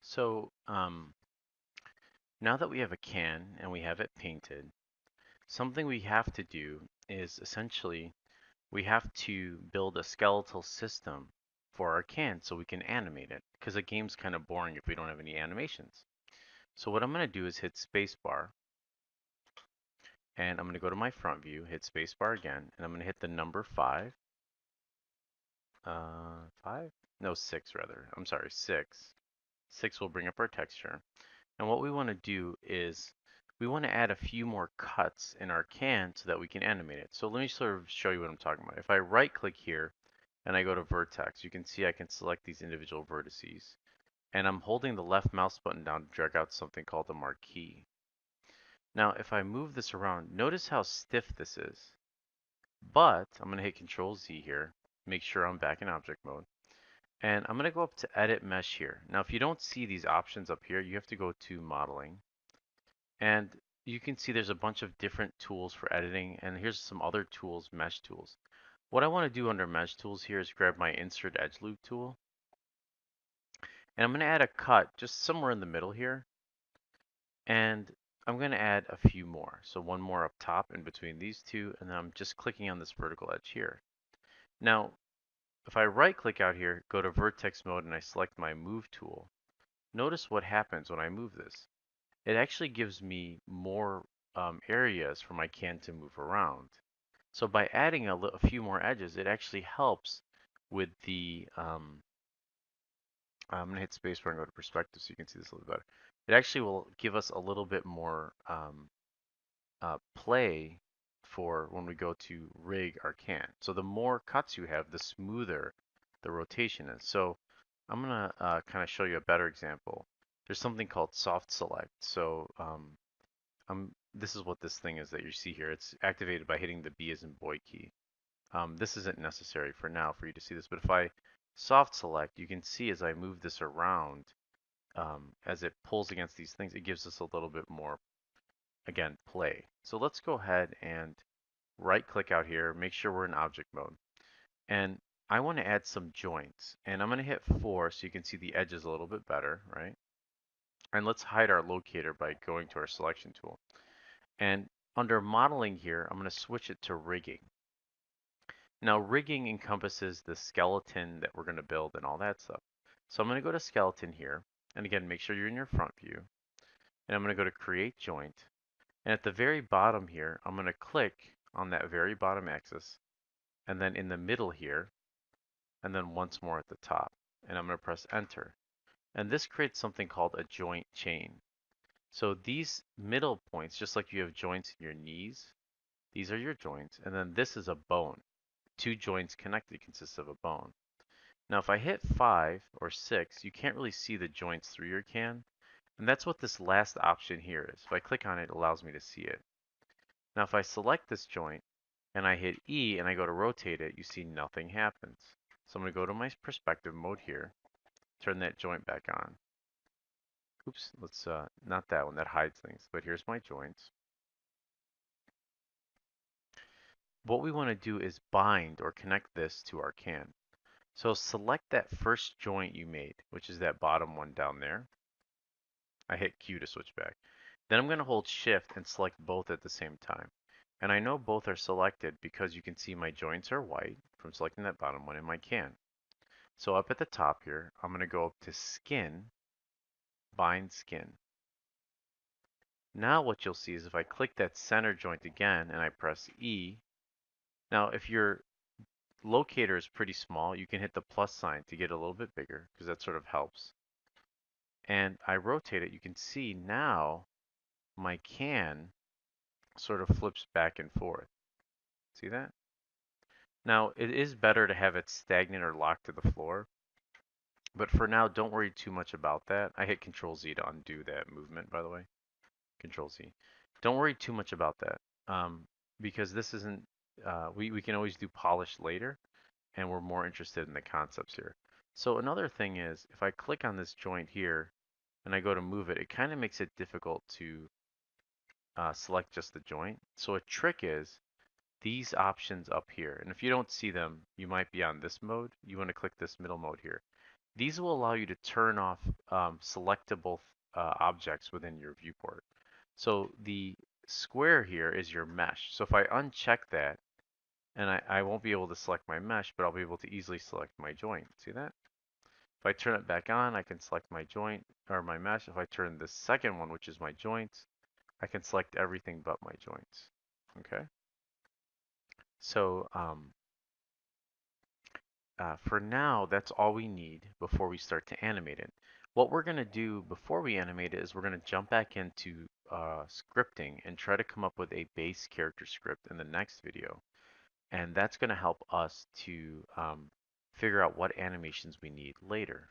So now that we have a can and we have it painted, something we have to do is essentially we have to build a skeletal system for our can so we can animate it because a game's kind of boring if we don't have any animations. So what I'm going to do is hit spacebar and I'm going to go to my front view, hit spacebar again, and I'm going to hit the number 5. 5? No, 6 rather. I'm sorry, 6. 6 will bring up our texture. And what we want to do is we want to add a few more cuts in our can so that we can animate it. So let me sort of show you what I'm talking about. If I right click here and I go to vertex, you can see I can select these individual vertices. And I'm holding the left mouse button down to drag out something called the marquee. Now if I move this around, notice how stiff this is. But I'm going to hit Control Z here, make sure I'm back in object mode. And I'm going to go up to Edit Mesh here. Now if you don't see these options up here, you have to go to Modeling. And you can see there's a bunch of different tools for editing, and here's some other tools, mesh tools. What I want to do under mesh tools here is grab my insert edge loop tool, and I'm going to add a cut just somewhere in the middle here, and I'm going to add a few more. So one more up top in between these two, and then I'm just clicking on this vertical edge here. Now, if I right click out here, go to vertex mode, and I select my move tool, notice what happens when I move this. It actually gives me more areas for my can to move around. So by adding a few more edges, it actually helps with the, I'm going to hit spacebar and go to perspective so you can see this a little better. It actually will give us a little bit more play for when we go to rig our can. So the more cuts you have, the smoother the rotation is. So I'm going to kind of show you a better example. There's something called soft select. So this is what this thing is that you see here. It's activated by hitting the B as in boy key. This isn't necessary for now for you to see this, but if I soft select, you can see as I move this around, as it pulls against these things, it gives us a little bit more, again, play. So let's go ahead and right click out here, make sure we're in object mode. And I want to add some joints, and I'm going to hit 4 so you can see the edges a little bit better, right? And let's hide our locator by going to our selection tool. And under modeling here, I'm going to switch it to rigging. Now rigging encompasses the skeleton that we're going to build and all that stuff. So I'm going to go to skeleton here, and again, make sure you're in your front view. And I'm going to go to create joint. And at the very bottom here, I'm going to click on that very bottom axis, and then in the middle here, and then once more at the top. And I'm going to press enter. And this creates something called a joint chain. So these middle points, just like you have joints in your knees, these are your joints, and then this is a bone. 2 joints connected consists of a bone. Now if I hit 5 or 6, you can't really see the joints through your can, and that's what this last option here is. If I click on it, it allows me to see it. Now if I select this joint and I hit E and I go to rotate it, you see nothing happens. So I'm going to go to my perspective mode here, turn that joint back on. Oops, let's not that one, that hides things, but here's my joints. What we want to do is bind or connect this to our can. So select that first joint you made, which is that bottom one down there. I hit Q to switch back. Then I'm going to hold shift and select both at the same time. And I know both are selected because you can see my joints are white from selecting that bottom one in my can. So up at the top here, I'm going to go up to skin, bind skin. Now what you'll see is if I click that center joint again and I press E, now if your locator is pretty small, you can hit the plus sign to get a little bit bigger because that sort of helps. And I rotate it, you can see now my can sort of flips back and forth. See that? Now it is better to have it stagnant or locked to the floor, but for now don't worry too much about that. I hit Control Z to undo that movement, by the way. Control Z. Don't worry too much about that because this isn't, we can always do polish later, and we're more interested in the concepts here. So another thing is if I click on this joint here and I go to move it, it kind of makes it difficult to select just the joint. So a trick is these options up here. And if you don't see them, you might be on this mode. You want to click this middle mode here. These will allow you to turn off selectable objects within your viewport. So the square here is your mesh. So if I uncheck that, and I won't be able to select my mesh, but I'll be able to easily select my joint. See that? If I turn it back on, I can select my joint or my mesh. If I turn the second one, which is my joints, I can select everything but my joints. Okay? So for now, that's all we need before we start to animate it. What we're going to do before we animate it is we're going to jump back into scripting and try to come up with a base character script in the next video. And that's going to help us to figure out what animations we need later.